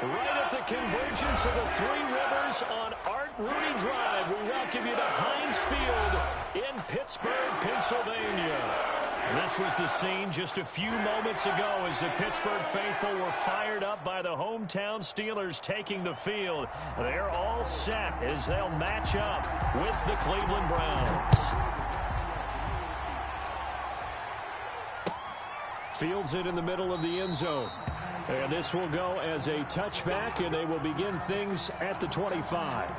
Right at the convergence of the Three Rivers on Art Rooney Drive, we welcome you to Heinz Field in Pittsburgh, Pennsylvania. This was the scene just a few moments ago as the Pittsburgh faithful were fired up by the hometown Steelers taking the field. They're all set as they'll match up with the Cleveland Browns. Fields it in the middle of the end zone. And this will go as a touchback, and they will begin things at the 25.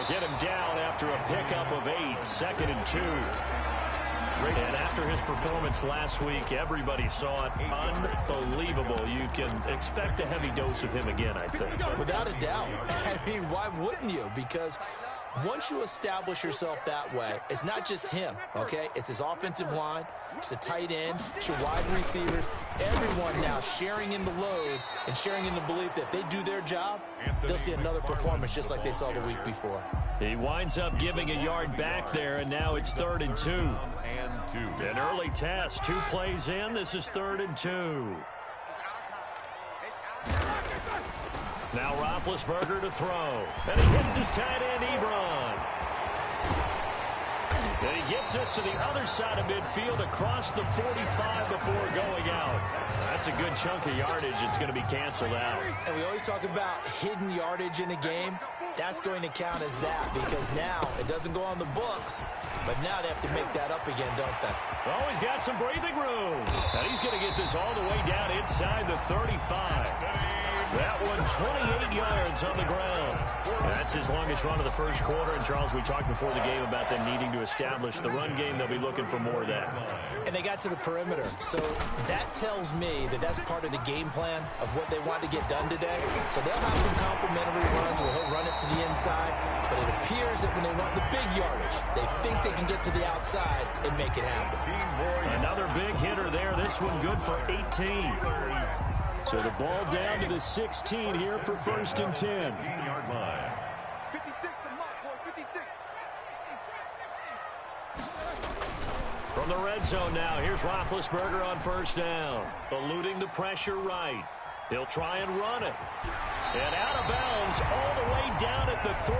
Get him down after a pickup of 8, 2nd and 2. And after his performance last week, everybody saw it. Unbelievable. You can expect a heavy dose of him again, I think. Without a doubt. I mean, why wouldn't you? Because once you establish yourself that way, it's not just him, okay? It's his offensive line, it's the tight end, it's your wide receivers, everyone now sharing in the load and sharing in the belief that if they do their job, they'll see another performance just like they saw the week before. He winds up giving a yard back there, and now it's 3rd and 2. An early test, 2 plays in, this is 3rd and 2. Now Roethlisberger to throw. And he hits his tight end, Ebron. And he gets us to the other side of midfield across the 45 before going out. That's a good chunk of yardage. It's going to be canceled out. And we always talk about hidden yardage in a game. That's going to count as that because now it doesn't go on the books, but now they have to make that up again, don't they? Well, he's got some breathing room. And he's going to get this all the way down inside the 35. That one, 28 yards on the ground. That's his longest run of the first quarter. And, Charles, we talked before the game about them needing to establish the run game. They'll be looking for more of that. And they got to the perimeter. So that tells me that that's part of the game plan of what they want to get done today. So they'll have some complimentary runs where he'll run it to the inside. But it appears that when they want the big yardage, they think they can get to the outside and make it happen. Another big hitter there. This one good for 18. So the ball down to the 16 here for 1st and 10. From the red zone now, here's Roethlisberger on 1st down. Eluding the pressure right. He'll try and run it. And out of bounds all the way down at the 3.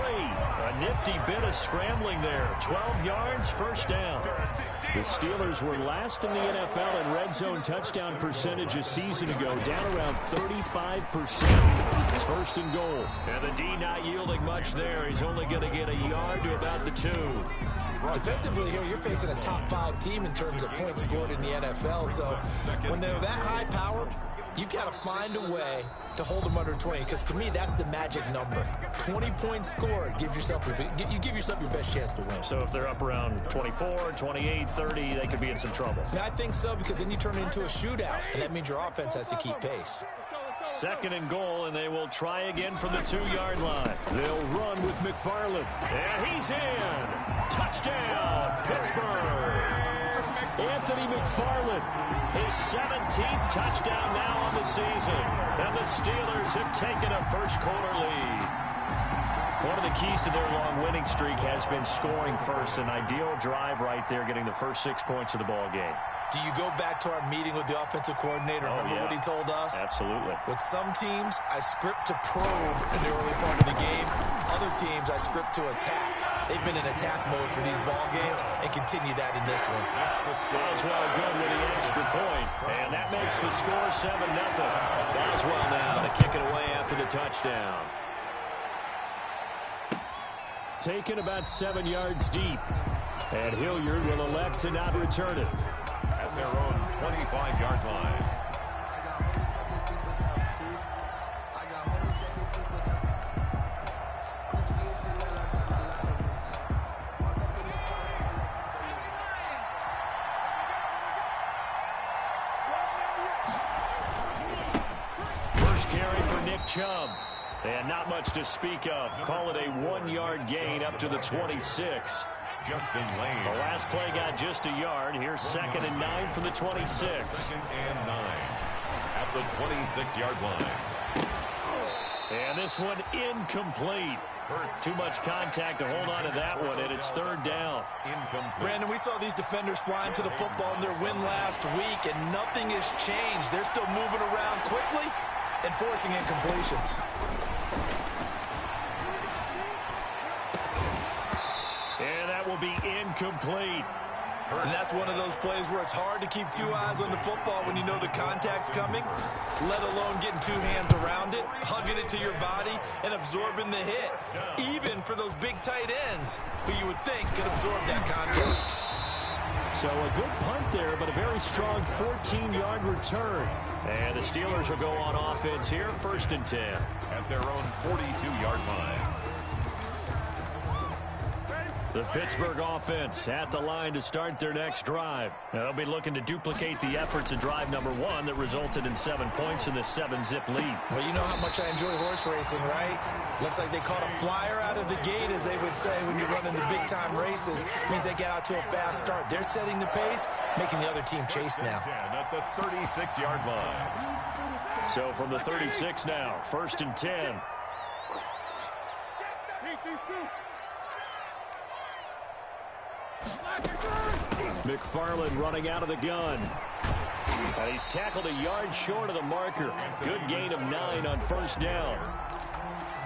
A nifty bit of scrambling there. 12 yards, 1st down. The Steelers were last in the NFL in red zone touchdown percentage a season ago, down around 35%. It's 1st and goal. And the D not yielding much there. He's only going to get a yard to about the 2. Defensively here, you're facing a top 5 team in terms of points scored in the NFL. So when they're that high powered, you've got to find a way to hold them under 20, because to me, that's the magic number. 20 points scored gives yourself you give yourself your best chance to win. So if they're up around 24, 28, 30, they could be in some trouble. Yeah, I think so, because then you turn it into a shootout, and that means your offense has to keep pace. 2nd and goal, and they will try again from the 2-yard line. They'll run with McFarland. And he's in. Touchdown, Pittsburgh. Anthony McFarland, his 17th touchdown now on the season. And the Steelers have taken a first-quarter lead. One of the keys to their long winning streak has been scoring first. An ideal drive right there, getting the first 6 points of the ball game. Do you go back to our meeting with the offensive coordinator? Remember what he told us? Absolutely. With some teams, I script to probe in the early part of the game. Other teams, I script to attack. They've been in attack mode for these ball games and continue that in this one. Boswell good with the extra point, and that makes the score 7-0. Boswell now to kick it away after the touchdown. Taken about 7 yards deep, and Hilliard will elect to not return it. At their own 25-yard line. First carry for Nick Chubb. And not much to speak of. Call it a 1-yard gain up to the 26. Justin Lane. The last play got just a yard. Here's 2nd and 9 from the 26. 2nd and 9 at the 26-yard line. And this one incomplete. Too much contact to hold on to that one, and it's 3rd down. Incomplete. Brandon, we saw these defenders flying to the football in their win last week, and nothing has changed. They're still moving around quickly and forcing incompletions. And that will be incomplete. And that's one of those plays where it's hard to keep 2 eyes on the football when you know the contact's coming, let alone getting 2 hands around it, hugging it to your body, and absorbing the hit. Even for those big tight ends who you would think could absorb that contact. So a good punt there, but a very strong 14-yard return. And the Steelers will go on offense here, 1st and 10. At their own 42-yard line. The Pittsburgh offense at the line to start their next drive. They'll be looking to duplicate the efforts of drive number 1 that resulted in 7 points in this 7-zip lead. Well, you know how much I enjoy horse racing, right? Looks like they caught a flyer out of the gate, as they would say when you're running the big-time races. Means they get out to a fast start. They're setting the pace, making the other team chase now. At the 36-yard line. So from the 36 now, 1st and 10. McFarland running out of the gun. And he's tackled a yard short of the marker. Good gain of 9 on 1st down.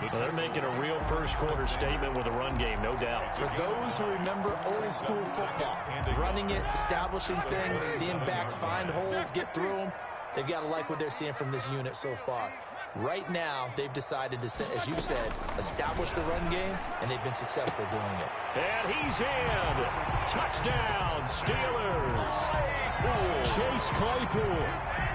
Well, they're making a real first-quarter statement with a run game, no doubt. For those who remember old-school football, running it, establishing things, seeing backs find holes, get through them, they've got to like what they're seeing from this unit so far. Right now, they've decided to, as you said, establish the run game, and they've been successful doing it. And he's in. Touchdown, Steelers. Chase Claypool,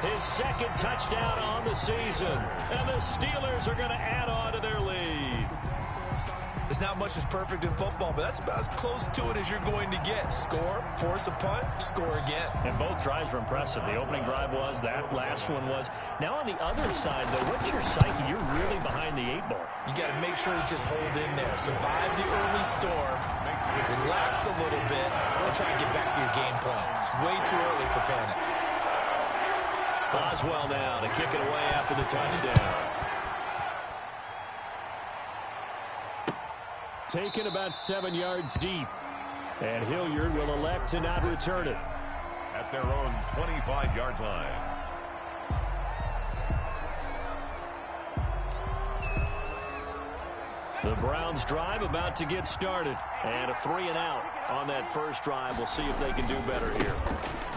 his 2nd touchdown on the season. And the Steelers are going to add on to their lead. There's not much that's perfect in football, but that's about as close to it as you're going to get. Score, force a punt, score again. And both drives were impressive. The opening drive was, that last one was. Now on the other side, though, what's your psyche? You're really behind the 8 ball. You got to make sure to just hold in there. Survive the early storm, relax a little bit, and try and get back to your game plan. It's way too early for panic. Boswell now to kick it away after the touchdown. Taken about 7 yards deep. And Hilliard will elect to not return it. At their own 25-yard line. The Browns drive about to get started. And a 3-and-out on that first drive. We'll see if they can do better here.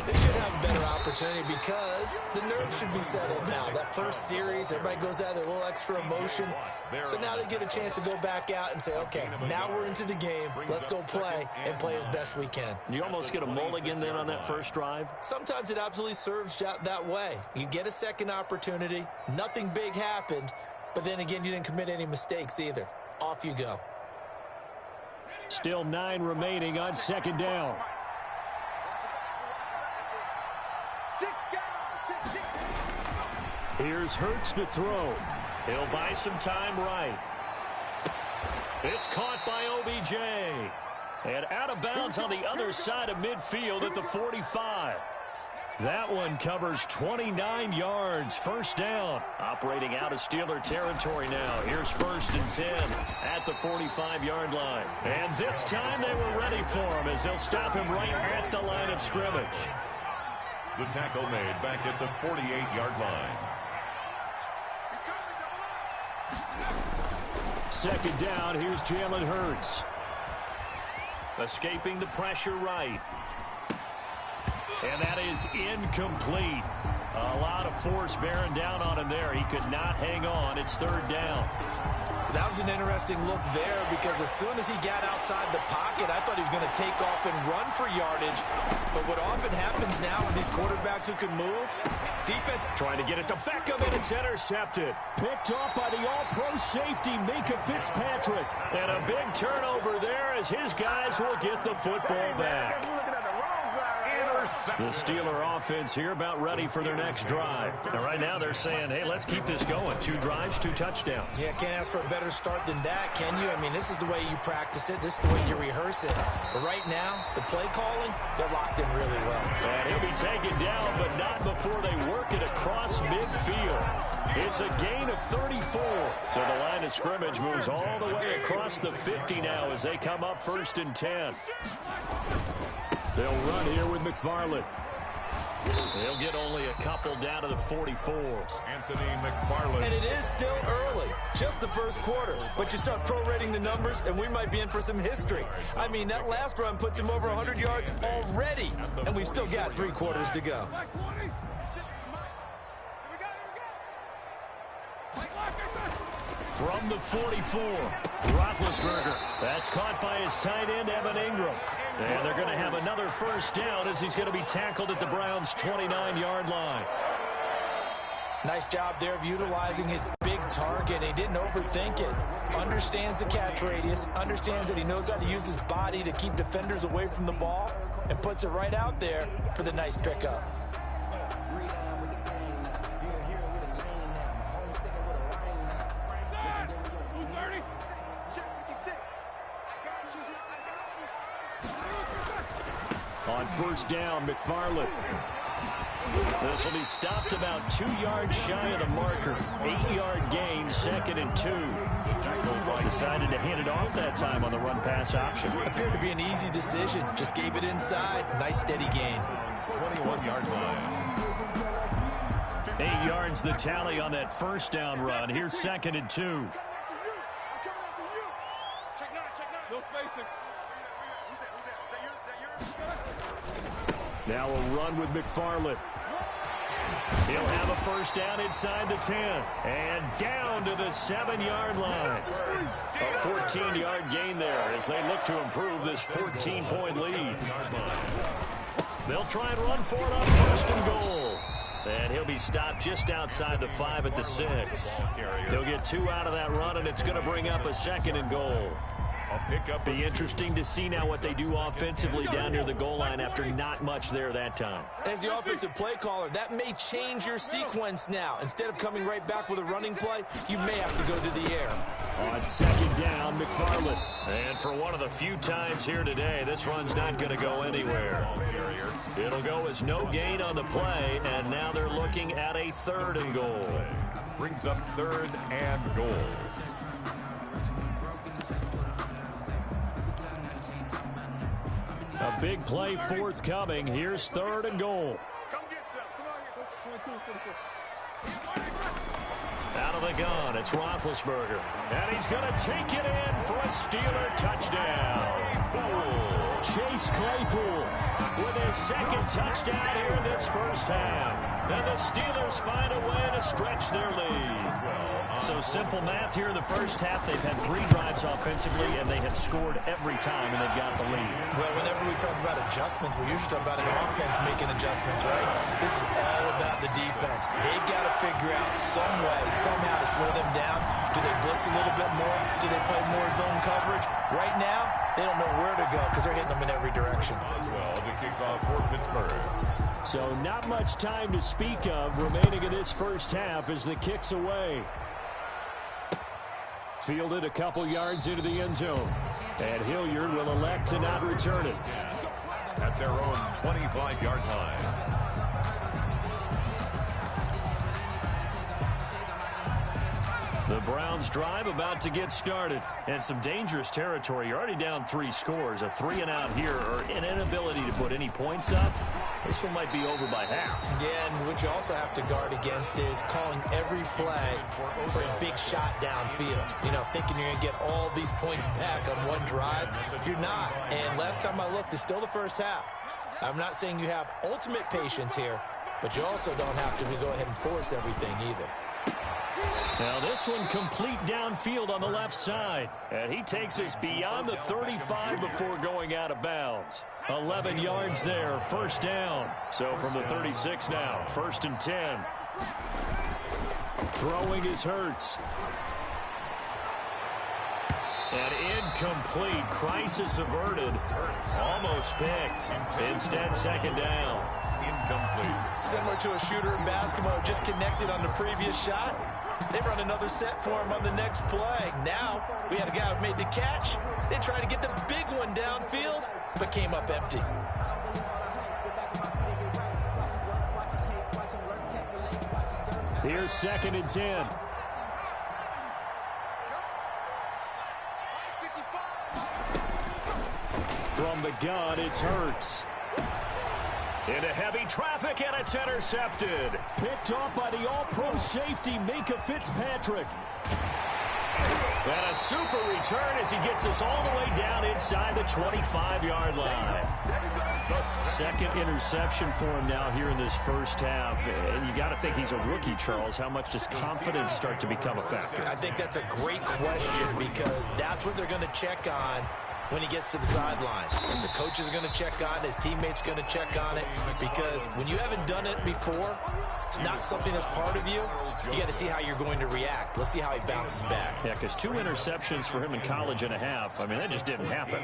They should have a better opportunity because the nerves should be settled now. That first series, everybody goes out with a little extra emotion. So now they get a chance to go back out and say, okay, now we're into the game. Let's go play and play as best we can. You almost get a mulligan then on that first drive? Sometimes it absolutely serves that way. You get a second opportunity. Nothing big happened. But then again, you didn't commit any mistakes either. Off you go. Still 9 remaining on 2nd down. Here's Hurts to throw. He'll buy some time right. It's caught by OBJ. And out of bounds on the other side of midfield at the 45. That one covers 29 yards. 1st down. Operating out of Steeler territory now. Here's 1st and 10 at the 45-yard line. And this time they were ready for him as they'll stop him right at the line of scrimmage. The tackle made back at the 48-yard line. 2nd down. Here's Jalen Hurts. Escaping the pressure right. And that is incomplete. A lot of force bearing down on him there. He could not hang on. It's 3rd down. That was an interesting look there because as soon as he got outside the pocket, I thought he was going to take off and run for yardage. But what often happens now with these quarterbacks who can move, defense trying to get it to Beckham, and it's intercepted. Picked off by the all-pro safety, Minka Fitzpatrick. And a big turnover there as his guys will get the football back. The Steeler offense here about ready for their next drive. And right now they're saying, hey, let's keep this going. 2 drives, 2 touchdowns. Yeah, can't ask for a better start than that, can you? I mean, this is the way you practice it. This is the way you rehearse it. But right now, the play calling, they're locked in really well. And he'll be taken down, but not before they work it across midfield. It's a gain of 34. So the line of scrimmage moves all the way across the 50 now as they come up 1st and 10. They'll run here with McFarland. They'll get only a couple down to the 44. Anthony McFarland. And it is still early, just the first quarter. But you start prorating the numbers, and we might be in for some history. I mean, that last run puts him over 100 yards already, and we've still got 3 quarters to go. From the 44, Roethlisberger. That's caught by his tight end, Evan Ingram. And they're going to have another first down as he's going to be tackled at the Browns' 29-yard line. Nice job there of utilizing his big target. He didn't overthink it. Understands the catch radius. Understands that he knows how to use his body to keep defenders away from the ball. And puts it right out there for the nice pickup. On first down, McFarland. This will be stopped about 2 yards shy of the marker. 8-yard gain, 2nd and 2. Decided to hand it off that time on the run-pass option. Appeared to be an easy decision. Just gave it inside. Nice steady gain. 21-yard line. 8 yards the tally on that first down run. Here's 2nd and 2. Now a run with McFarland. He'll have a first down inside the 10. And down to the 7-yard line. A 14-yard gain there as they look to improve this 14-point lead. They'll try and run for it on 1st and goal. And he'll be stopped just outside the 5 at the 6. They'll get 2 out of that run, and it's going to bring up a 2nd and goal. Be interesting to see now what they do offensively down near the goal line after not much there that time. As the offensive play caller, that may change your sequence now. Instead of coming right back with a running play, you may have to go to the air. On 2nd down, McFarland. And for one of the few times here today, this run's not going to go anywhere. It'll go as no gain on the play, and now they're looking at a 3rd and goal. Brings up 3rd and goal. A big play forthcoming. Here's 3rd and goal. Out of the gun, it's Roethlisberger. And he's going to take it in for a Steeler touchdown. Chase Claypool with his 2nd touchdown here in this first half. And the Steelers find a way to stretch their lead. So simple math here in the first half. They've had 3 drives offensively, and they have scored every time, and they've got the lead. Well, whenever we talk about adjustments, we usually talk about an offense making adjustments, right? This is all about the defense. They've got to figure out some way, somehow to slow them down. Do they blitz a little bit more? Do they play more zone coverage? Right now, they don't know where to go because they're hitting them in every direction. As well, the kickoff for Pittsburgh. So not much time to speak of remaining in this first half as the kick's away. Fielded a couple yards into the end zone. And Hilliard will elect to not return it. At their own 25-yard line. The Browns drive about to get started. And some dangerous territory. You're already down 3 scores. A 3-and-out here or an inability to put any points up. This one might be over by half. Yeah, and what you also have to guard against is calling every play for a big shot downfield. You know, thinking you're going to get all these points back on one drive. You're not. And last time I looked, it's still the first half. I'm not saying you have ultimate patience here, but you also don't have to go ahead and force everything either. Now this one complete downfield on the left side. And he takes us beyond the 35 before going out of bounds. 11 yards there, first down. So from the 36 now, 1st and 10. Throwing is Hurts. An incomplete. Crisis averted. Almost picked. Instead, second down. Incomplete. Similar to a shooter in basketball, just connected on the previous shot. They run another set for him on the next play. Now, we had a guy who made the catch. They tried to get the big one downfield, but came up empty. Here's 2nd and 10. From the gun, it's Hurts. Into heavy traffic, and it's intercepted. Picked off by the all-pro safety, Minka Fitzpatrick. And a super return as he gets us all the way down inside the 25-yard line. Second interception for him now here in this first half. And you got to think he's a rookie, Charles. How much does confidence start to become a factor? I think that's a great question because that's what they're going to check on when he gets to the sidelines. The coach is going to check on it. His teammates going to check on it because when you haven't done it before, it's not something that's part of you. You got to see how you're going to react. Let's see how he bounces back. Yeah, because 2 interceptions for him in college and a half. I mean, that just didn't happen.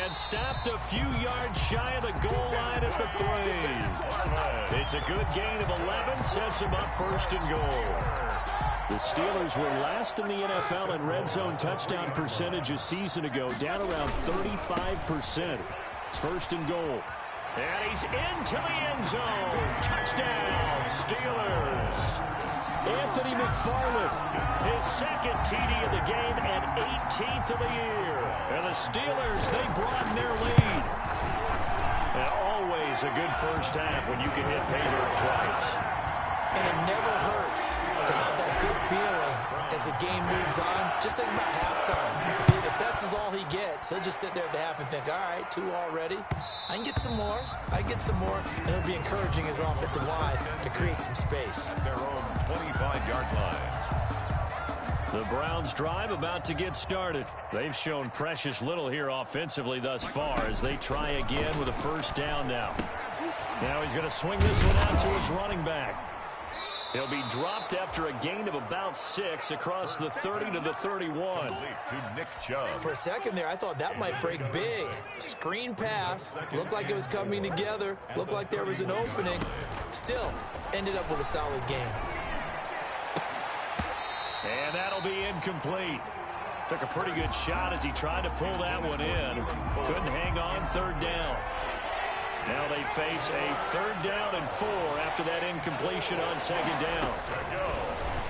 And stopped a few yards shy of the goal line at the 3. It's a good gain of 11, sets him up 1st and goal. The Steelers were last in the NFL in red zone touchdown percentage a season ago, down around 35%. It's 1st and goal. And he's into the end zone. Touchdown, Steelers. Anthony McFarland, his 2nd TD of the game and 18th of the year. And the Steelers, they broaden their lead. And always a good first half when you can hit pay dirt twice. And it never hurts to have that good feeling as the game moves on. Just think about halftime. If that's all he gets, he'll just sit there at the half and think, all right, 2 already. I can get some more. I can get some more. And it'll be encouraging his offensive line to create some space. Their own 25-yard line. The Browns drive about to get started. They've shown precious little here offensively thus far as they try again with a 1st down now. Now he's going to swing this one out to his running back. He'll be dropped after a gain of about 6 across the 30 to the 31. To Nick Chubb. For a second there, I thought that might break big. Screen pass. Looked like it was coming together. Looked like there was an opening. Still, ended up with a solid game. And that'll be incomplete. Took a pretty good shot as he tried to pull that one in. Couldn't hang on 3rd down. Now they face a 3rd down and 4 after that incompletion on 2nd down.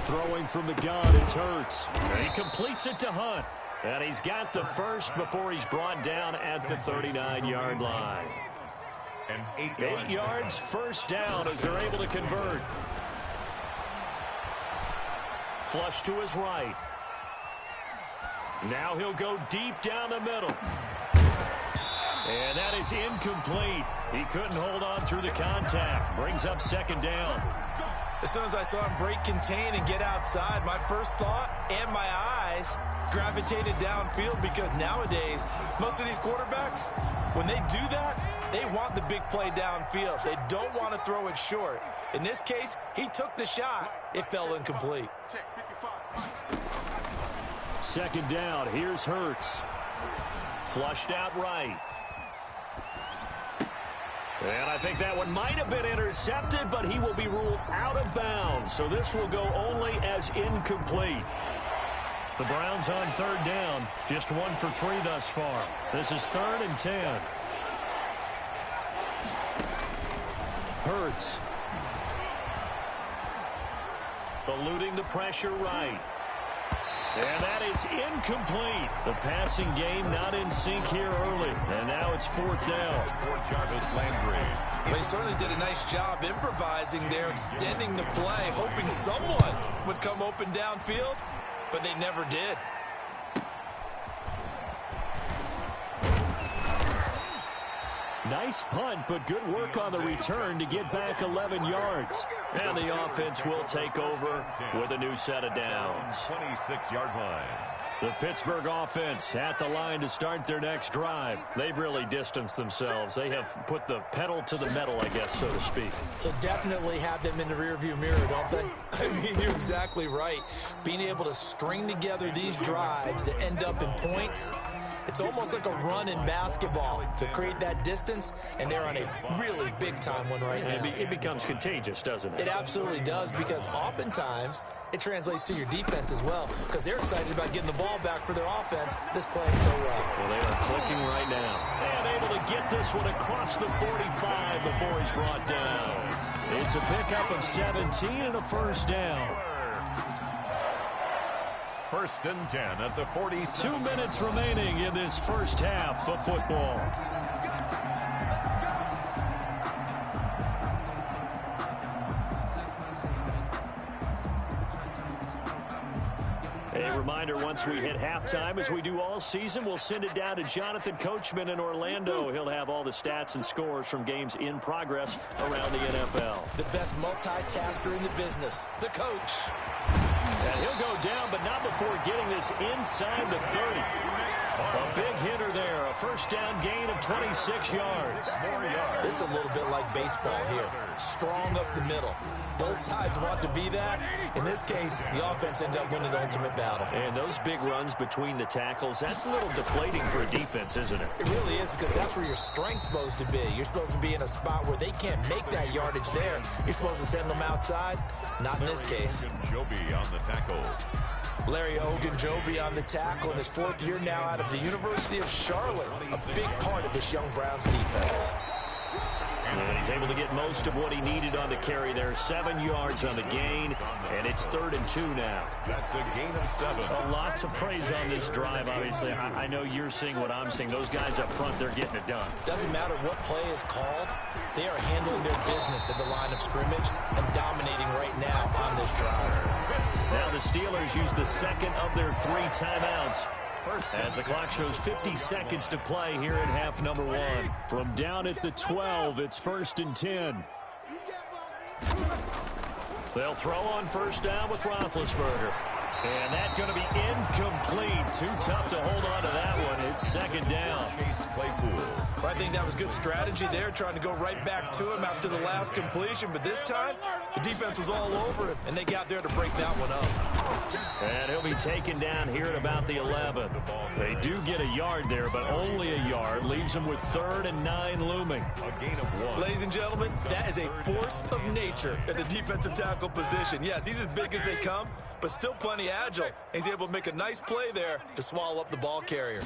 Throwing from the gun, it's Hurts. And he completes it to Hunt. And he's got the first before he's brought down at the 39-yard line. And 8 yards, 1st down as they're able to convert. Flush to his right. Now he'll go deep down the middle. And that is incomplete. He couldn't hold on through the contact. Brings up 2nd down. As soon as I saw him break contain and get outside, my first thought and my eyes gravitated downfield because nowadays, most of these quarterbacks, when they do that, they want the big play downfield. They don't want to throw it short. In this case, he took the shot. It fell incomplete. 2nd down. Here's Hurts. Flushed out right. And I think that one might have been intercepted, but he will be ruled out of bounds. So this will go only as incomplete. The Browns on 3rd down. Just 1 for 3 thus far. This is 3rd and 10. Hurts. Eluding the pressure right. And that is incomplete. The passing game not in sync here early. And now it's 4th down. For Jarvis Landry. They certainly did a nice job improvising there, extending the play, hoping someone would come open downfield, but they never did. Nice punt, but good work on the return to get back 11 yards. And the offense will take over with a new set of downs. 26-yard line. The Pittsburgh offense at the line to start their next drive. They've really distanced themselves. They have put the pedal to the metal, I guess, so to speak. So definitely have them in the rearview mirror, don't they? I mean, you're exactly right. Being able to string together these drives that end up in points, it's almost like a run in basketball to create that distance, and they're on a really big-time one right now. It becomes contagious, doesn't it? It absolutely does, because oftentimes it translates to your defense as well, because they're excited about getting the ball back for their offense that's playing so well. Well, they are clicking right now. And able to get this one across the 45 before he's brought down. It's a pickup of 17 and a first down. First and 10 at the 46. 2 minutes remaining in this first half of football. A reminder, once we hit halftime, as we do all season, we'll send it down to Jonathan Coachman in Orlando. He'll have all the stats and scores from games in progress around the NFL. The best multitasker in the business, the coach. And he'll go down, but not before getting this inside the 30. A big hitter there, a first down gain of 26 yards. This is a little bit like baseball here. Strong up the middle. Both sides want to be that. In this case, the offense ended up winning the ultimate battle. And those big runs between the tackles, that's a little deflating for a defense, isn't it? It really is, because that's where your strength's supposed to be. You're supposed to be in a spot where they can't make that yardage there. You're supposed to send them outside. Not in this case. Joby on the tackle. Larry Ogunjobi on the tackle in his 4th year now out of the University of Charlotte. A big part of this young Browns defense. And he's able to get most of what he needed on the carry there. 7 yards on the gain, and it's 3rd and 2 now. That's a gain of 7. A lot to praise on this drive, obviously. I know you're seeing what I'm seeing. Those guys up front, they're getting it done. Doesn't matter what play is called. They are handling their business at the line of scrimmage and dominating right now on this drive. Now the Steelers use the second of their 3 timeouts, as the clock shows 50 seconds to play here in half number 1. From down at the 12, it's 1st and 10. They'll throw on first down with Roethlisberger. And that's going to be incomplete. Too tough to hold on to that one. It's 2nd down. Chase Claypool. Well, I think that was good strategy there, trying to go right back to him after the last completion. But this time, the defense was all over him, and they got there to break that one up. And he'll be taken down here at about the 11. They do get a yard there, but only a yard. Leaves them with 3rd and 9 looming. A gain of 1. Ladies and gentlemen, that is a force of nature at the defensive tackle position. Yes, he's as big as they come, but still plenty agile. He's able to make a nice play there to swallow up the ball carrier.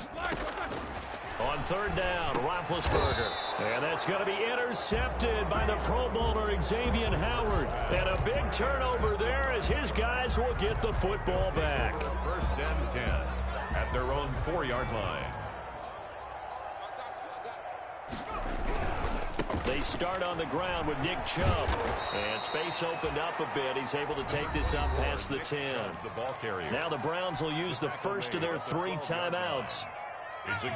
On 3rd down, Roethlisberger. And that's going to be intercepted by the Pro Bowler Xavier Howard. And a big turnover there as his guys will get the football back. 1st and 10 at their own 4-yard line. They start on the ground with Nick Chubb. And space opened up a bit. He's able to take this up past the 10. Now the Browns will use the first of their 3 timeouts,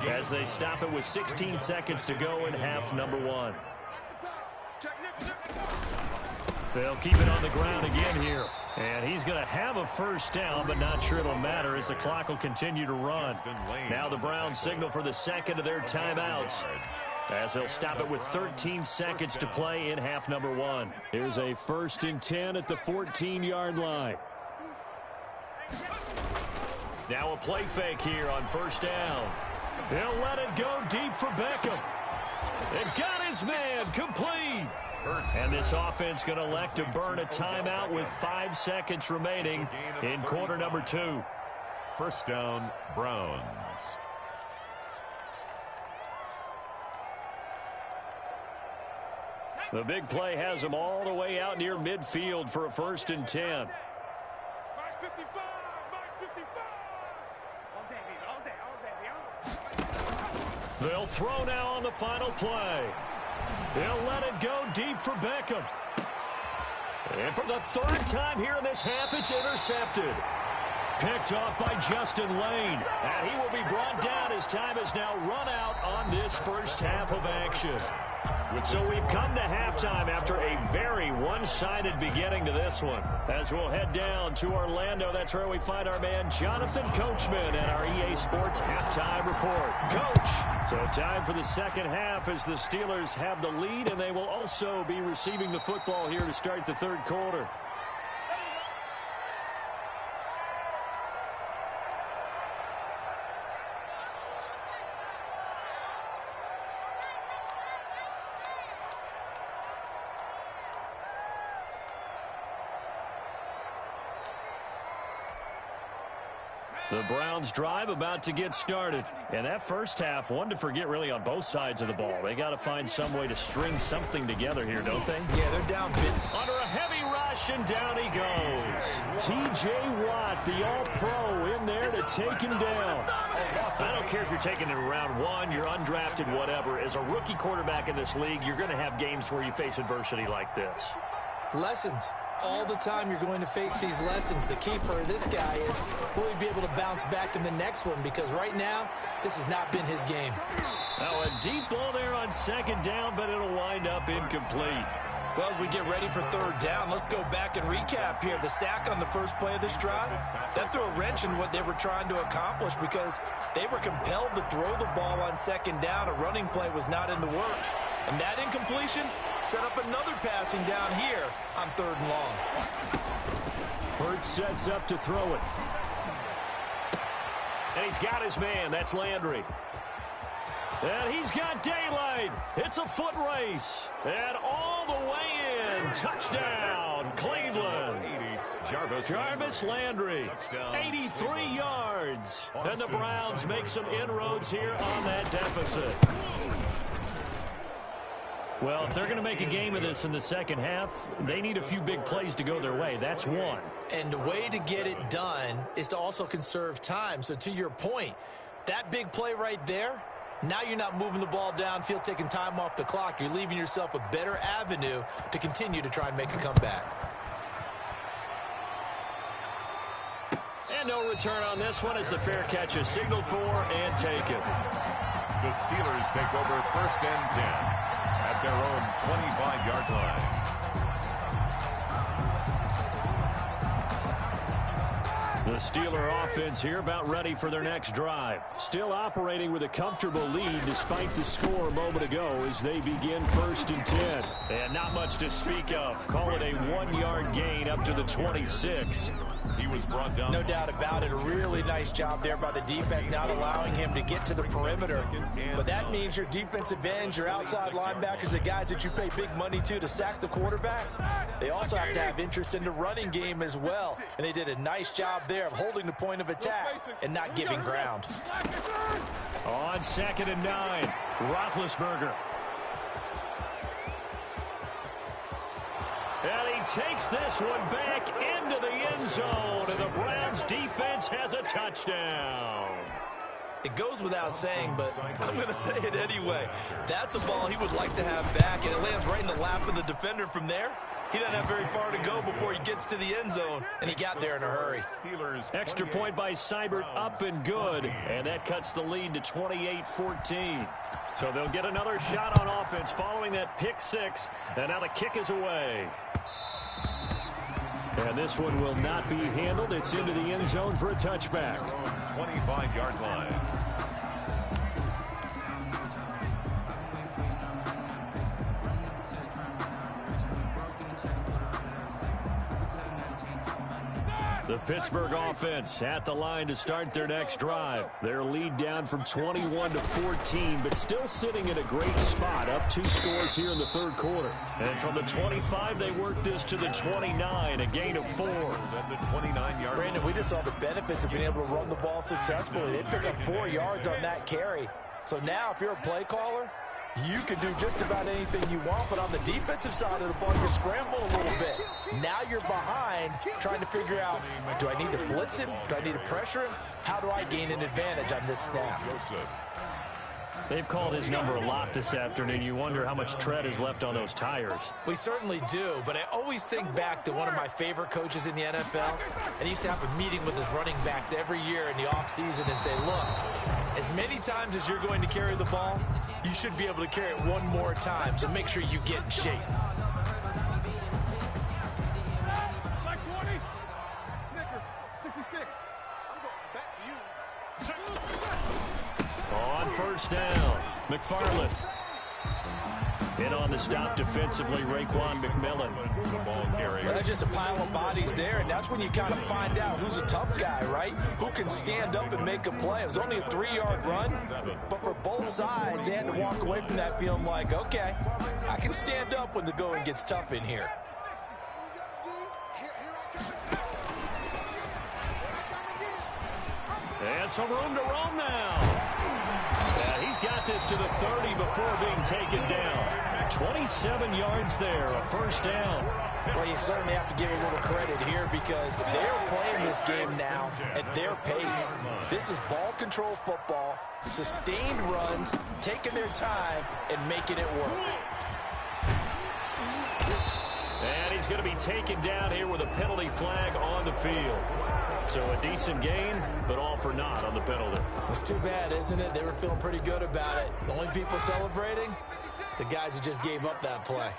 as they stop it with 16 seconds to go in half number 1. They'll keep it on the ground again here. And he's going to have a first down, but not sure it'll matter as the clock will continue to run. Now the Browns signal for the second of their timeouts, as they'll stop it with 13 seconds to play in half number 1. Here's a 1st and 10 at the 14-yard line. Now a play fake here on 1st down. They'll let it go deep for Beckham. They've got his man complete. And this offense going to elect to burn a timeout with 5 seconds remaining in quarter number 2. 1st down, Browns. The big play has them all the way out near midfield for a 1st and 10. They'll throw now on the final play. They'll let it go deep for Beckham. And for the 3rd time here in this half, it's intercepted. Picked off by Justin Lane. And he will be brought down as time is now run out on this first half of action. So we've come to halftime after a very one-sided beginning to this one. As we'll head down to Orlando, that's where we find our man Jonathan Coachman at our EA Sports Halftime Report. Coach! So time for the second half as the Steelers have the lead, and they will also be receiving the football here to start the third quarter. The Browns drive about to get started. And that first half, one to forget really on both sides of the ball. They got to find some way to string something together here, don't they? Yeah, they're down big. Under a heavy rush, and down he goes. T.J. Watt, the all-pro, in there to take him down. I don't care if you're taking it in round one, you're undrafted, whatever. As a rookie quarterback in this league, you're going to have games where you face adversity like this. Lessons. All the time you're going to face these lessons. The key for this guy is, will he be able to bounce back in the next one? Because right now, this has not been his game. Now a deep ball there on second down, but it'll wind up incomplete. Well, as we get ready for third down, let's go back and recap here. The sack on the first play of this drive, that threw a wrench in what they were trying to accomplish because they were compelled to throw the ball on second down. A running play was not in the works. And that incompletion set up another passing down here on third and long. Hurts sets up to throw it. And he's got his man. That's Landry. And he's got daylight. It's a foot race. And all the way in. Touchdown, Cleveland. Jarvis Landry, 83 yards. And the Browns make some inroads here on that deficit. Well, if they're going to make a game of this in the second half, they need a few big plays to go their way. That's one. And the way to get it done is to also conserve time. So to your point, that big play right there, now you're not moving the ball downfield, taking time off the clock. You're leaving yourself a better avenue to continue to try and make a comeback. And no return on this one as the fair catch is signaled for and taken. The Steelers take over first and 10 at their own 25-yard line. The Steeler offense here about ready for their next drive. Still operating with a comfortable lead despite the score a moment ago as they begin first and 10. And not much to speak of. Call it a 1-yard gain up to the 26. He was brought down. No doubt about it. A really nice job there by the defense, not allowing him to get to the perimeter. But that means your defensive ends, your outside linebackers, the guys that you pay big money to sack the quarterback, they also have to have interest in the running game as well. And they did a nice job there of holding the point of attack and not giving ground. On 2nd and 9, Roethlisberger. And he takes this one back into the end zone, and the Browns defense has a touchdown. It goes without saying, but I'm going to say it anyway. That's a ball he would like to have back, and it lands right in the lap of the defender from there. He doesn't have very far to go before he gets to the end zone, and he got there in a hurry. Extra point by Seibert, up and good, and that cuts the lead to 28-14. So they'll get another shot on offense following that pick six, and now the kick is away. And this one will not be handled. It's into the end zone for a touchback. 25-yard line. The Pittsburgh offense at the line to start their next drive. Their lead down from 21 to 14, but still sitting in a great spot, up 2 scores here in the third quarter. And from the 25, they work this to the 29, a gain of 4. At the 29-yard. Brandon, we just saw the benefits of being able to run the ball successfully. They pick up 4 yards on that carry. So now, if you're a play caller, you can do just about anything you want, but on the defensive side of the ball, you scramble a little bit. Now you're behind, trying to figure out, do I need to blitz him? Do I need to pressure him? How do I gain an advantage on this snap? They've called his number a lot this afternoon. You wonder how much tread is left on those tires. We certainly do, but I always think back to one of my favorite coaches in the NFL, and he used to have a meeting with his running backs every year in the offseason and say, look, as many times as you're going to carry the ball, you should be able to carry it one more time, so make sure you get in shape. On first down, McFarland. In on the stop defensively, Raekwon McMillan. The ball carrier. Well, there's just a pile of bodies there, and that's when you kind of find out who's a tough guy, right? Who can stand up and make a play. It was only a 3-yard run, but for both sides, they had to walk away from that feeling like, okay, I can stand up when the going gets tough in here. And some room to roam now. Yeah, he's got this to the 30 before being taken down. 27 yards there, a first down. Well, you certainly have to give a little credit here because they're playing this game now at their pace. This is ball control football, sustained runs, taking their time, and making it work. And he's going to be taken down here with a penalty flag on the field. So a decent gain, but all for naught on the penalty. It's too bad, isn't it? They were feeling pretty good about it. The only people celebrating, the guys who just gave up that play.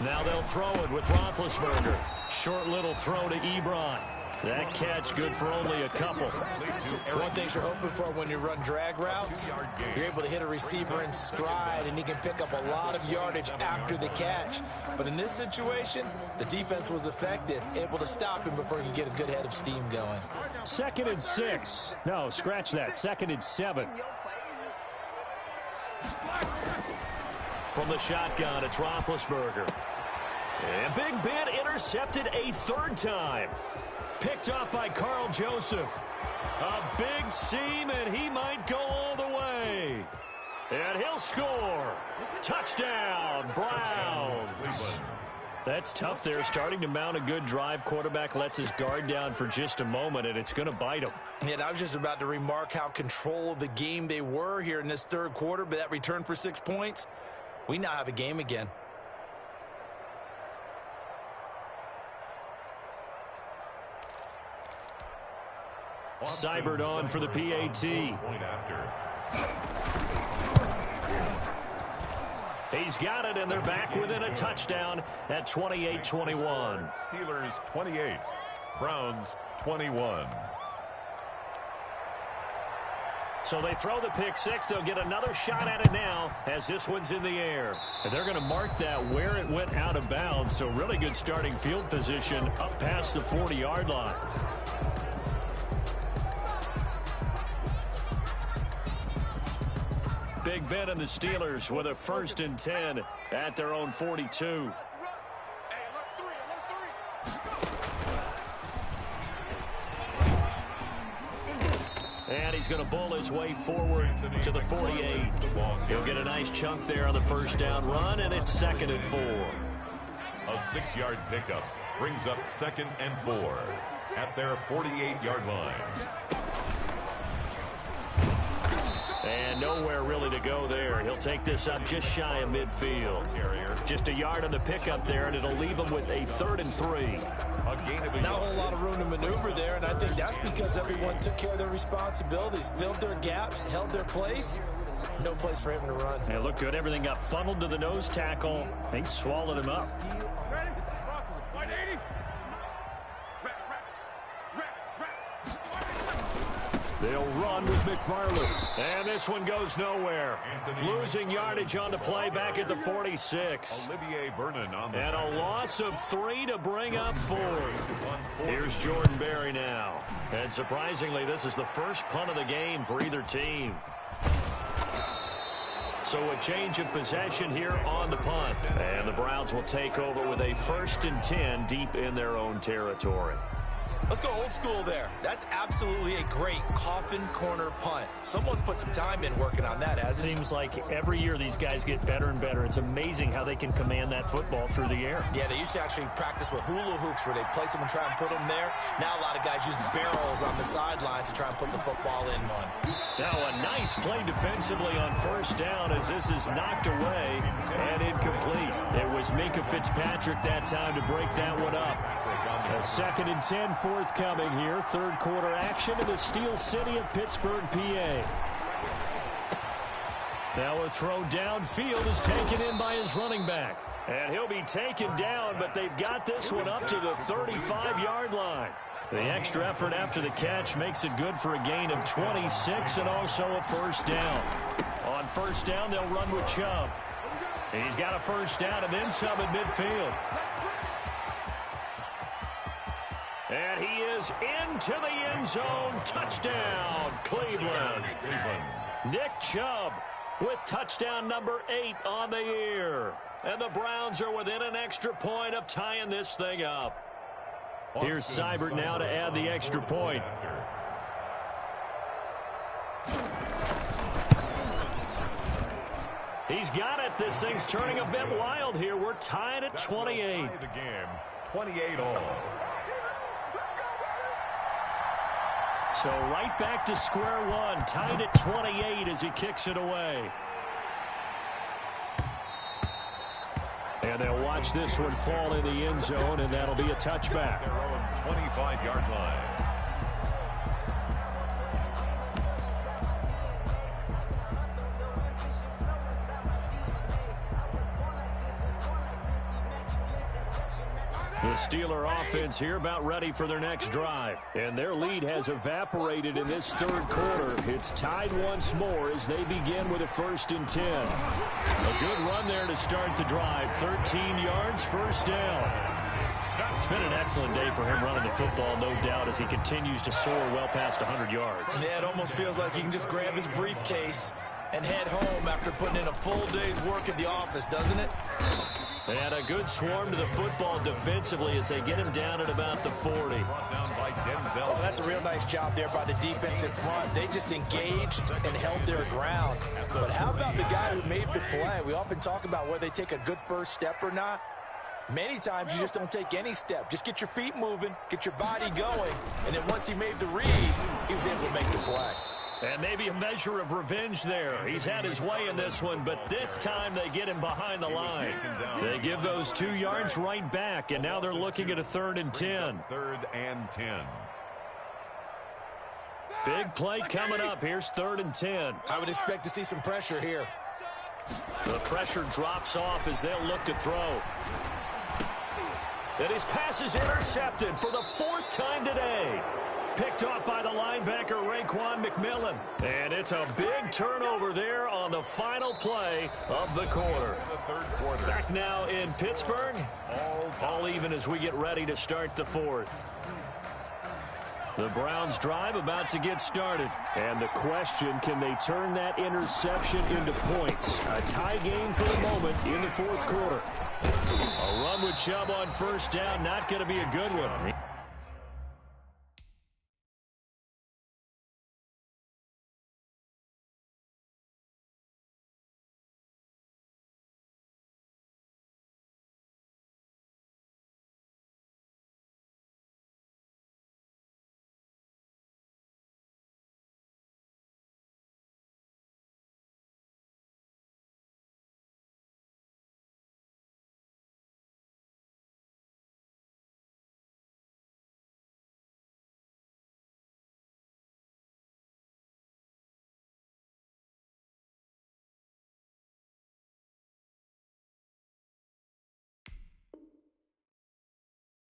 Now they'll throw it with Roethlisberger. Short little throw to Ebron. That catch good for only a couple. One thing you're hoping for when you run drag routes, you're able to hit a receiver in stride, and he can pick up a lot of yardage after the catch. But in this situation, the defense was effective, able to stop him before he could get a good head of steam going. 2nd and 6. No, scratch that. 2nd and 7. From the shotgun, it's Roethlisberger. And Big Ben intercepted a 3rd time. Picked up by Carl Joseph. A big seam, and he might go all the way. And he'll score. Touchdown, Browns. That's tough there, starting to mount a good drive. Quarterback lets his guard down for just a moment, and it's going to bite him. And I was just about to remark how controlled the game they were here in this 3rd quarter, but that return for 6 points, we now have a game again. Seibert on for the PAT. He's got it, and they're back within a touchdown at 28-21. Steelers 28, Browns 21. So they throw the pick 6. They'll get another shot at it now as this one's in the air. And they're going to mark that where it went out of bounds. So really good starting field position up past the 40-yard line. Big Ben and the Steelers with a 1st and 10 at their own 42. And he's going to bull his way forward to the 48. He'll get a nice chunk there on the 1st down run, and it's 2nd and 4. A 6-yard pickup brings up 2nd and 4 at their 48-yard line. And nowhere really to go there. He'll take this up just shy of midfield. Just a yard on the pickup there, and it'll leave him with a 3rd and 3. Not a whole lot of room to maneuver there, and I think that's because everyone took care of their responsibilities, filled their gaps, held their place. No place for him to run. It looked good. Everything got funneled to the nose tackle. They swallowed him up. They'll run with McFarland. And this one goes nowhere. Losing yardage on the play back at the 46. Olivier Vernon on the and a loss of 3 to bring up 4. Here's Jordan Berry now. And surprisingly, this is the first punt of the game for either team. So a change of possession here on the punt. And the Browns will take over with a 1st and 10 deep in their own territory. Let's go old school there. That's absolutely a great coffin corner punt. Someone's put some time in working on that, hasn't it? Seems like every year these guys get better and better. It's amazing how they can command that football through the air. Yeah, they used to actually practice with hula hoops where they place them and try and put them there. Now a lot of guys use barrels on the sidelines to try and put the football in one. Now a nice play defensively on first down as this is knocked away and incomplete. It was Minkah Fitzpatrick that time to break that one up. A 2nd and 10 forthcoming here. Third quarter action in the Steel City of Pittsburgh, PA. Now a throw downfield is taken in by his running back. And he'll be taken down, but they've got this one up to the 35-yard line. The extra effort after the catch makes it good for a gain of 26 and also a first down. On first down, they'll run with Chubb. He's got a first down and then some at midfield. And he is into the end zone. Touchdown, Cleveland. Nick Chubb with touchdown number 8 on the year. And the Browns are within an extra point of tying this thing up. Here's Seibert now to add the extra point. He's got it. This thing's turning a bit wild here. We're tied at 28. 28 all. So right back to square one, tied at 28 as he kicks it away. And they'll watch this one fall in the end zone, and that'll be a touchback. Their own 25-yard line. The Steeler offense here about ready for their next drive. And their lead has evaporated in this third quarter. It's tied once more as they begin with a 1st and 10. A good run there to start the drive. 13 yards, first down. It's been an excellent day for him running the football, no doubt, as he continues to soar well past 100 yards. Yeah, it almost feels like he can just grab his briefcase and head home after putting in a full day's work at the office, doesn't it? And a good swarm to the football defensively as they get him down at about the 40. Brought down by Denzel. Oh, that's a real nice job there by the defensive front. They just engaged and held their ground. But how about the guy who made the play? We often talk about whether they take a good first step or not. Many times you just don't take any step. Just get your feet moving, get your body going, and then once he made the read, he was able to make the play. And maybe a measure of revenge there. He's had his way in this one, but this time they get him behind the line. They give those 2 yards right back, and now they're looking at a 3rd and 10. 3rd and 10. Big play coming up. Here's 3rd and 10. I would expect to see some pressure here. The pressure drops off as they'll look to throw. And his pass is intercepted for the 4th time today. Picked off by the linebacker, Raekwon McMillan. And it's a big turnover there on the final play of the quarter. The 3rd quarter. Back now in Pittsburgh. All even as we get ready to start the 4th. The Browns drive about to get started. And the question, can they turn that interception into points? A tie game for the moment in the 4th quarter. A run with Chubb on first down, not going to be a good one.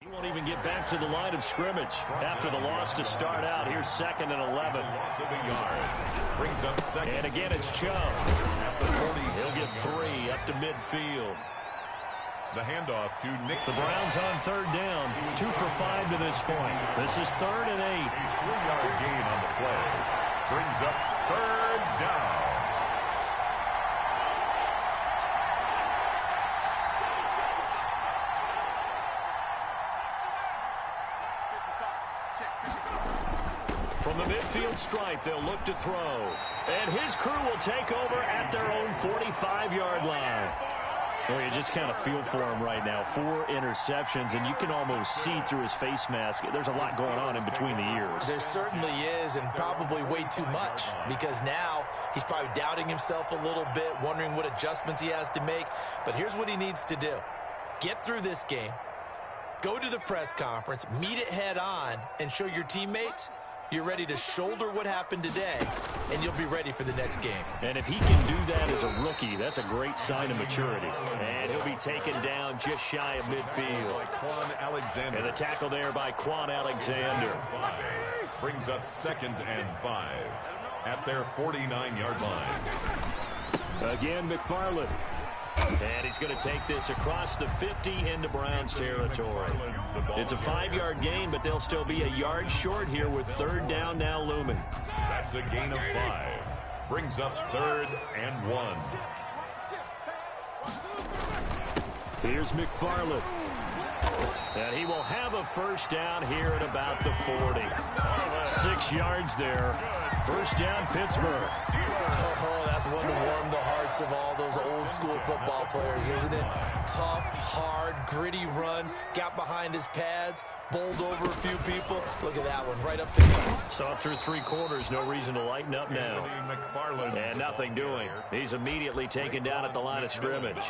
He won't even get back to the line of scrimmage after the loss to start out. Here's 2nd and 11. Loss of a yard. Brings up 2nd. And again, it's Chubb. At the 40. He'll get 3 up to midfield. The handoff to Nick. The Browns on 3rd down. 2 for 5 to this point. This is 3rd and 8. A 3-yard gain on the play. Brings up 3rd down. From the midfield stripe, they'll look to throw. And his crew will take over at their own 45-yard line. Well, you just kind of feel for him right now. 4 interceptions, and you can almost see through his face mask. There's a lot going on in between the ears. There certainly is, and probably way too much, because now he's probably doubting himself a little bit, wondering what adjustments he has to make. But here's what he needs to do. Get through this game, go to the press conference, meet it head on, and show your teammates you're ready to shoulder what happened today, and you'll be ready for the next game. And if he can do that as a rookie, that's a great sign of maturity. And he'll be taken down just shy of midfield. Quan Alexander. And the tackle there by Quan Alexander. Brings up 2nd and 5 at their 49-yard line. Again, McFarland. And he's going to take this across the 50 into Browns territory. It's a 5-yard gain, but they'll still be a yard short here with 3rd down now looming. That's a gain of 5. Brings up 3rd and 1. Here's McFarland. And he will have a first down here at about the 40. 6 yards there. First down, Pittsburgh. Oh, that's one to warm the hearts of all those old school football players, isn't it? Tough, hard, gritty run. Got behind his pads, bowled over a few people. Look at that one, right up the gut. Saw through 3 quarters, no reason to lighten up now. And nothing doing. He's immediately taken down at the line of scrimmage.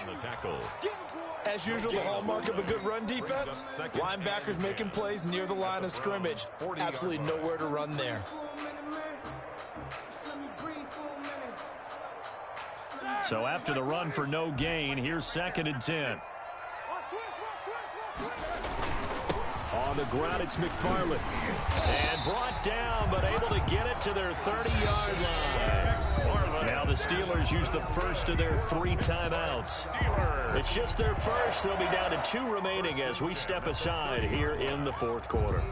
As usual, the hallmark of a good run defense, linebackers making plays near the line of scrimmage. Absolutely nowhere to run there. So after the run for no gain, here's 2nd and 10. On the ground, it's McFarland. And brought down, but able to get it to their 30-yard line. Now the Steelers use the first of their 3 timeouts. It's just their first. They'll be down to 2 remaining as we step aside here in the 4th quarter.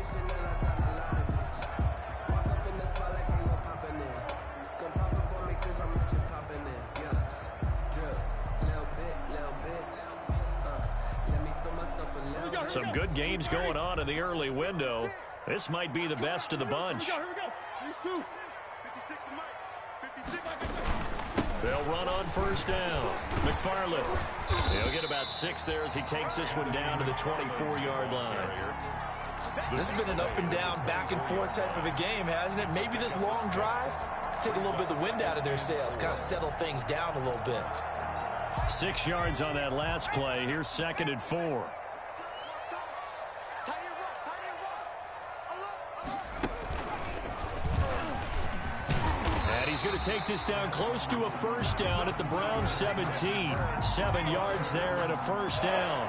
Some good games going on in the early window. This might be the best of the bunch. They'll run on first down. McFarland. He'll get about 6 there as he takes this one down to the 24-yard line. This has been an up and down, back and forth type of a game, hasn't it? Maybe this long drive, take a little bit of the wind out of their sails, kind of settle things down a little bit. 6 yards on that last play. Here's 2nd and 4. He's going to take this down close to a first down at the Browns 17. 7 yards there and a first down.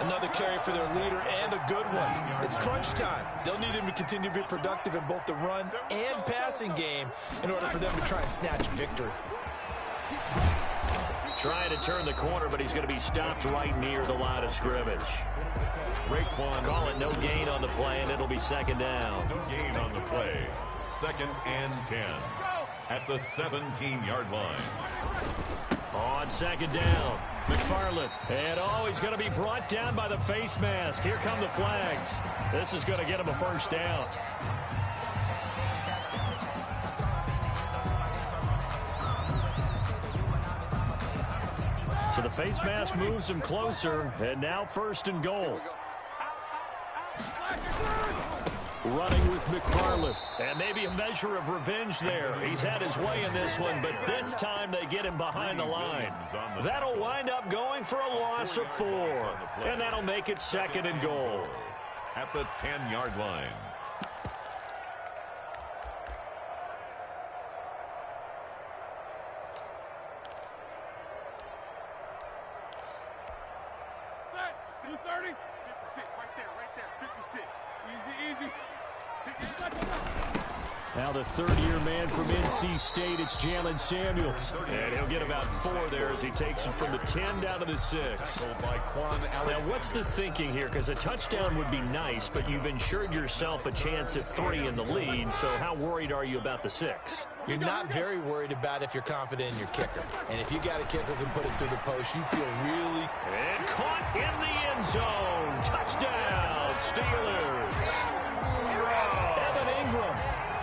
Another carry for their leader and a good one. It's crunch time. They'll need him to continue to be productive in both the run and passing game in order for them to try and snatch victory. Trying to turn the corner, but he's going to be stopped right near the line of scrimmage. Raekwon call it no gain on the play, and it'll be 2nd down. No gain on the play. 2nd and 10 at the 17-yard line. On 2nd down, McFarland. And he's going to be brought down by the face mask. Here come the flags. This is going to get him a first down. So the face mask moves him closer, and now 1st and goal. Running with McFarland. And maybe a measure of revenge there. He's had his way in this one, but this time they get him behind the line. That'll wind up going for a loss of 4. And that'll make it 2nd and goal. At the 10-yard line. Now the 3rd-year man from NC State, it's Jalen Samuels. And he'll get about 4 there as he takes him from the 10 down to the 6. Now what's the thinking here? Because a touchdown would be nice, but you've ensured yourself a chance at 3 in the lead, so how worried are you about the 6? You're not very worried about if you're confident in your kicker. And if you got a kicker who can put it through the post, you feel really... And caught in the end zone. Touchdown, Steelers.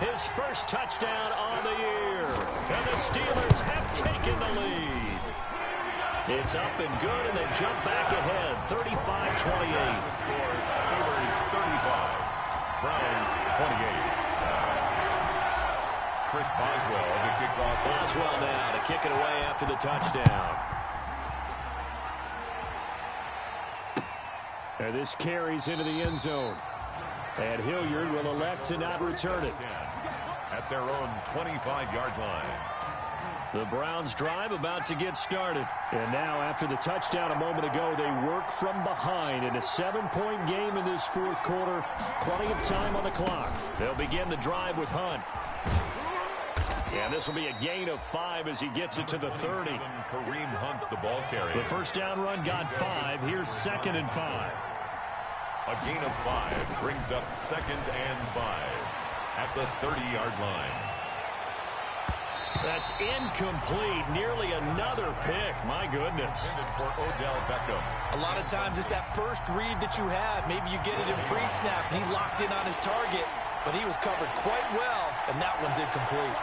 his first touchdown on the year. And the Steelers have taken the lead. It's up and good, and they jump back ahead, 35-28. Score, Steelers 35, Browns 28. Chris Boswell, the kickoff. Boswell now to kick it away after the touchdown. And this carries into the end zone. And Hilliard will elect to not return it. At their own 25-yard line. The Browns drive about to get started. And now after the touchdown a moment ago, they work from behind in a 7-point game in this fourth quarter. Plenty of time on the clock. They'll begin the drive with Hunt. And this will be a gain of 5 as he gets it to the 30. Kareem Hunt, the ball carrier. The first down run got 5. Here's 2nd and 5. A gain of 5 brings up 2nd and 5 at the 30-yard line. That's incomplete. Nearly another pick. My goodness. For Odell Beckham. A lot of times it's that first read that you have. Maybe you get it in pre-snap, and he locked in on his target, but he was covered quite well, and that one's incomplete.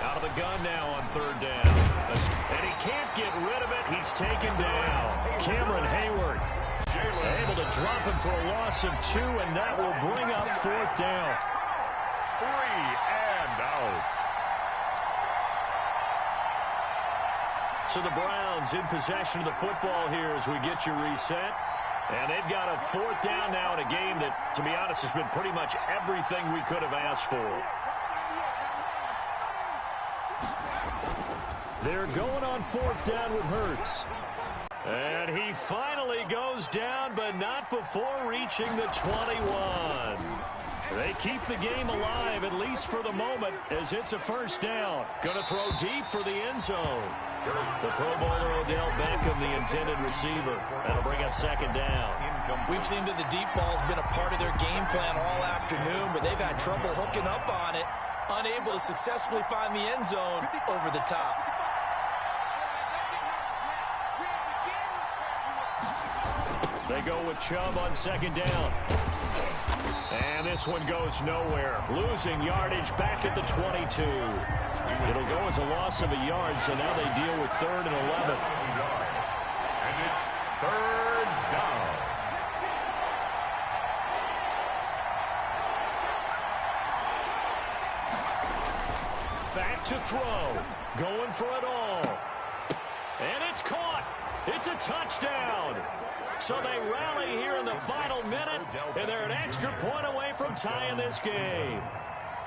Out of the gun now on 3rd down. And he can't get rid of it. He's taken down. Cameron Hayward able to drop him for a loss of 2, and that will bring up 4th down. 3 and out. So the Browns in possession of the football here as we get you reset. And they've got a 4th down now in a game that, to be honest, has been pretty much everything we could have asked for. They're going on 4th down with Hurts. And he finally goes down, but not before reaching the 21. They keep the game alive, at least for the moment, as it's a 1st down. Going to throw deep for the end zone. The Pro Bowler Odell Beckham, the intended receiver. That'll bring up 2nd down. We've seen that the deep ball's been a part of their game plan all afternoon, but they've had trouble hooking up on it, unable to successfully find the end zone over the top. They go with Chubb on 2nd down. And this one goes nowhere. Losing yardage back at the 22. It'll go as a loss of a yard, so now they deal with 3rd and 11. And it's 3rd down. Back to throw. Going for it all. And it's caught. It's a touchdown. So they rally here in the final minute, and they're an extra point away from tying this game.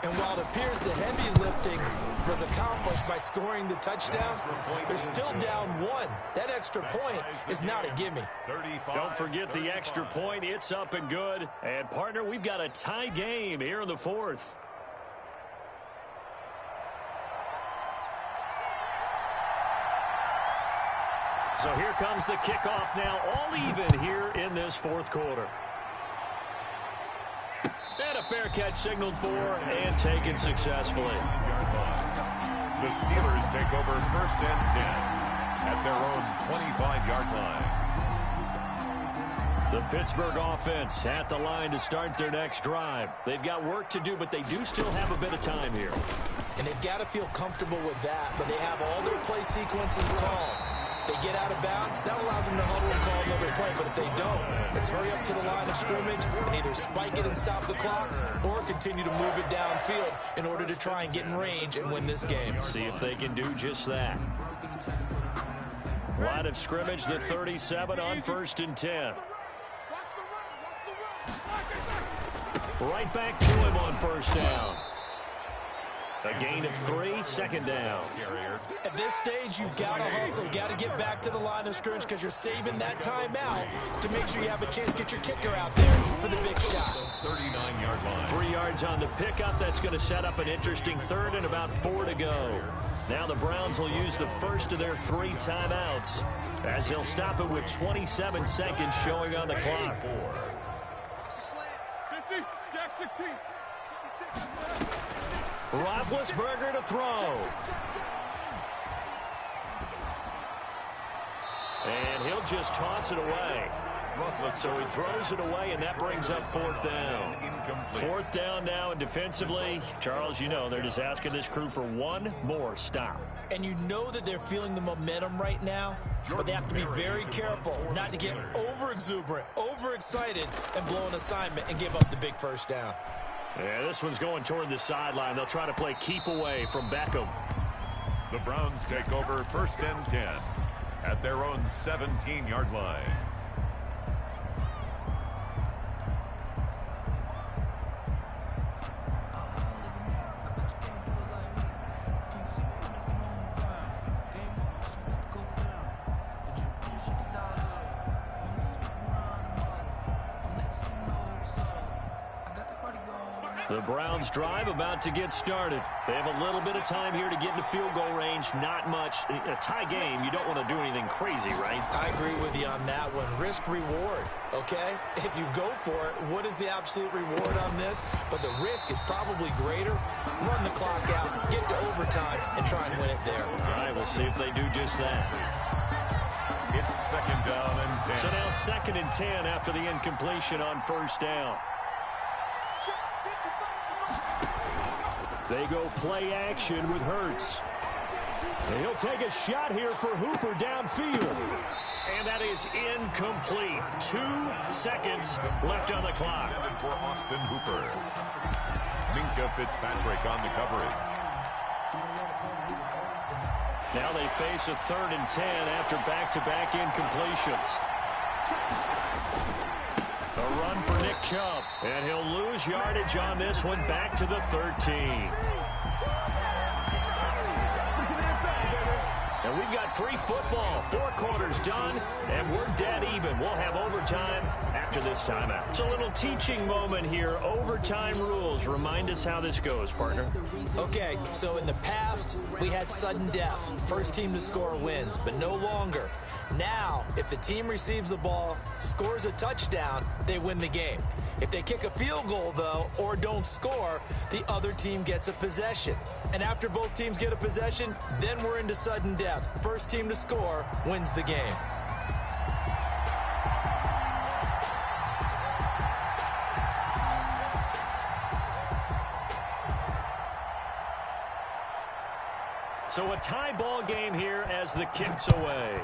And while it appears the heavy lifting was accomplished by scoring the touchdown, they're still down 1. That extra point is not a gimme. Don't forget the extra point. It's up and good. And, partner, we've got a tie game here in the 4th. So here comes the kickoff now, all even here in this 4th quarter. And a fair catch signaled for and taken successfully. The Steelers take over 1st and 10 at their own 25-yard line. The Pittsburgh offense at the line to start their next drive. They've got work to do, but they do still have a bit of time here. And they've got to feel comfortable with that, but they have all their play sequences called. If they get out of bounds, that allows them to huddle and call another play. But if they don't, let's hurry up to the line of scrimmage and either spike it and stop the clock or continue to move it downfield in order to try and get in range and win this game. See if they can do just that. Line of scrimmage, the 37 on 1st and 10. Right back to him on 1st down. A gain of 3, 2nd down. At this stage, you've got to hustle. You've got to get back to the line of scrimmage because you're saving that time out to make sure you have a chance to get your kicker out there for the big shot. 39-yard line. 3 yards on the pickup. That's going to set up an interesting 3rd and about 4 to go. Now the Browns will use the first of their 3 timeouts as they'll stop it with 27 seconds showing on the clock. Roethlisberger to throw. And he'll just toss it away. So he throws it away, and that brings up fourth down. Fourth down now, and defensively, Charles, you know, they're just asking this crew for one more stop. And you know that they're feeling the momentum right now, but they have to be very careful not to get over-exuberant, overexcited, and blow an assignment and give up the big first down. Yeah, this one's going toward the sideline. They'll try to play keep away from Beckham. The Browns take over 1st and 10 at their own 17-yard line. The Browns drive about to get started. They have a little bit of time here to get into field goal range. Not much. A tie game, you don't want to do anything crazy, right? I agree with you on that one. Risk reward, okay? If you go for it, what is the absolute reward on this? But the risk is probably greater. Run the clock out, get to overtime, and try and win it there. All right, we'll see if they do just that. It's 2nd down and 10. So now 2nd and 10 after the incompletion on 1st down. They go play action with Hurts. And he'll take a shot here for Hooper downfield. And that is incomplete. 2 seconds left on the clock. For Austin Hooper. Minka Fitzpatrick on the coverage. Now they face a 3rd and 10 after back-to-back incompletions. A run for Nick Chubb, and he'll lose yardage on this one back to the 13. And we've got free football. 4 quarters done, and we're dead even. We'll have overtime after this timeout. It's a little teaching moment here. Overtime rules. Remind us how this goes, partner. Okay, so in the past, we had sudden death. First team to score wins, but no longer. Now, if the team receives the ball, scores a touchdown, they win the game. If they kick a field goal, though, or don't score, the other team gets a possession. And after both teams get a possession, then we're into sudden death. First team to score wins the game. So a tie ball game here as the kick's away.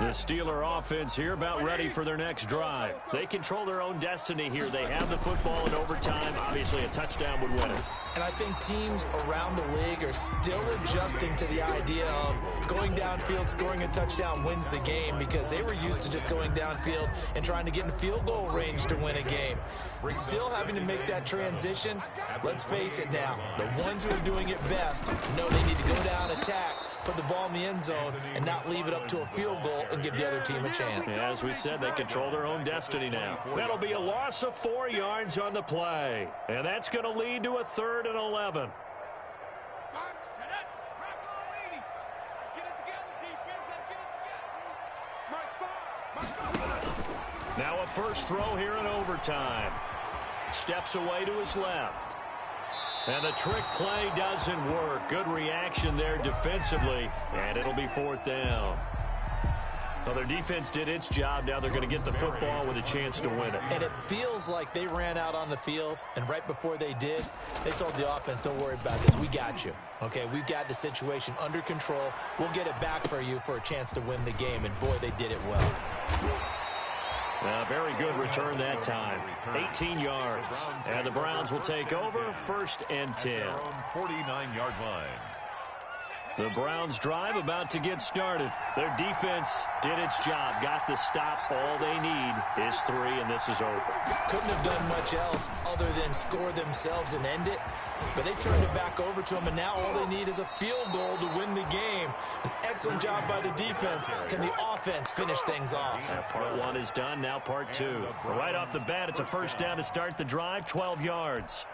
The Steeler offense here about ready for their next drive. They control their own destiny here. They have the football in overtime. Obviously, a touchdown would win it. And I think teams around the league are still adjusting to the idea of going downfield, scoring a touchdown wins the game, because they were used to just going downfield and trying to get in field goal range to win a game. Still having to make that transition. Let's face it now, the ones who are doing it best know they need to go down, attack, put the ball in the end zone, and not leave it up to a field goal and give the other team a chance. Yeah, as we said, they control their own destiny now. That'll be a loss of 4 yards on the play. And that's going to lead to a 3rd and 11. Now a first throw here in overtime. Steps away to his left. And the trick play doesn't work. Good reaction there defensively, and it'll be 4th down. Well, their defense did its job. Now they're going to get the football with a chance to win it. And it feels like they ran out on the field, and right before they did, they told the offense, don't worry about this. We got you. Okay, we've got the situation under control. We'll get it back for you for a chance to win the game, and boy, they did it well. Very good return that time. 18 yards. And the Browns will take over 1st and 10. 49-yard line. The Browns drive about to get started. Their defense did its job, got the stop. All they need is 3, and this is over. Couldn't have done much else other than score themselves and end it. But they turned it back over to them, and now all they need is a field goal to win the game. An excellent job by the defense. Can the offense finish things off? Part 1 is done, now part 2. Right off the bat, it's a first down to start the drive, 12 yards.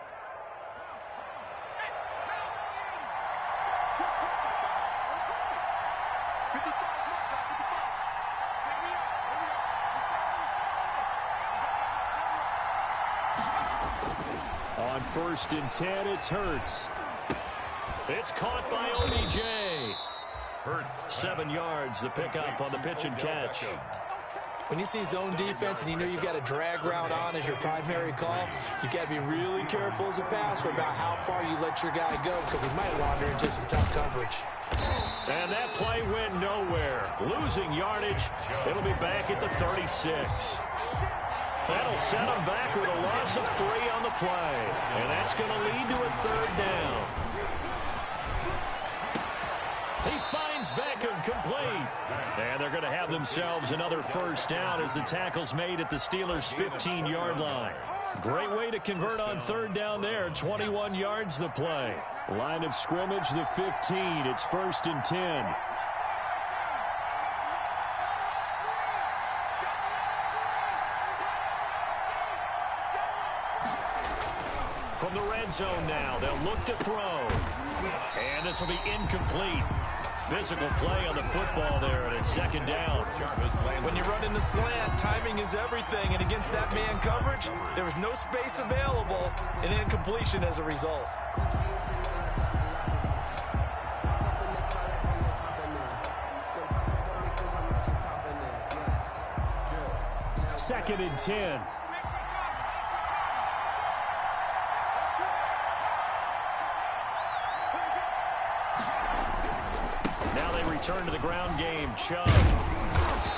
On 1st and 10, it's Hurts. It's caught by OBJ. Hurts. 7 yards, the pickup on the pitch and catch. When you see zone defense and you know you've got a drag route on as your primary call, you've got to be really careful as a passer about how far you let your guy go because he might wander into some tough coverage. And that play went nowhere. Losing yardage. It'll be back at the 36. That'll set him back with a loss of 3 on the play. And that's going to lead to a 3rd down. He finds Beckham complete. And they're going to have themselves another first down as the tackle's made at the Steelers' 15-yard line. Great way to convert on 3rd down there. 21 yards the play. Line of scrimmage, the 15. It's 1st and 10. From the red zone now, they'll look to throw. And this will be incomplete. Physical play on the football there, and it's 2nd down. When you run in the slant, timing is everything, and against that man coverage, there was no space available, and incompletion as a result. Second and 10. Turn to the ground game. Chubb.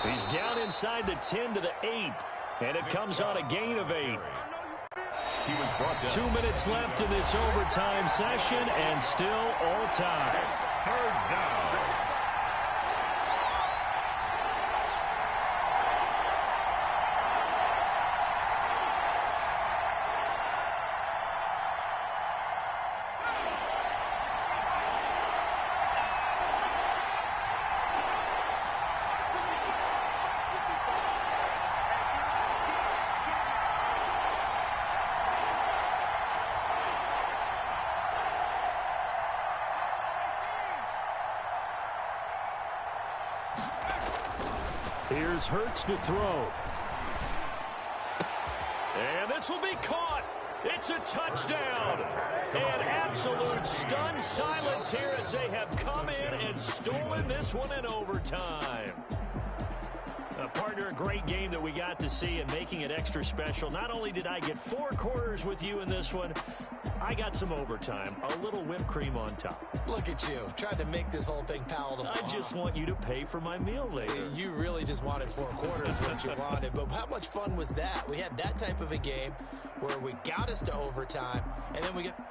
He's down inside the 10 to the 8. And it comes on a gain of 8. He was brought down. 2 minutes left in this overtime session, and still all time. 3rd down. Here's Hurts to throw. And this will be caught. It's a touchdown. And absolute stunned silence here as they have come in and stolen this one in overtime. Partner, a great game that we got to see and making it extra special. Not only did I get 4 quarters with you in this one, I got some overtime, a little whipped cream on top. Look at you, trying to make this whole thing palatable. I just want you to pay for my meal later. You really just wanted 4 quarters what you wanted, but how much fun was that? We had that type of a game where we got us to overtime, and then we get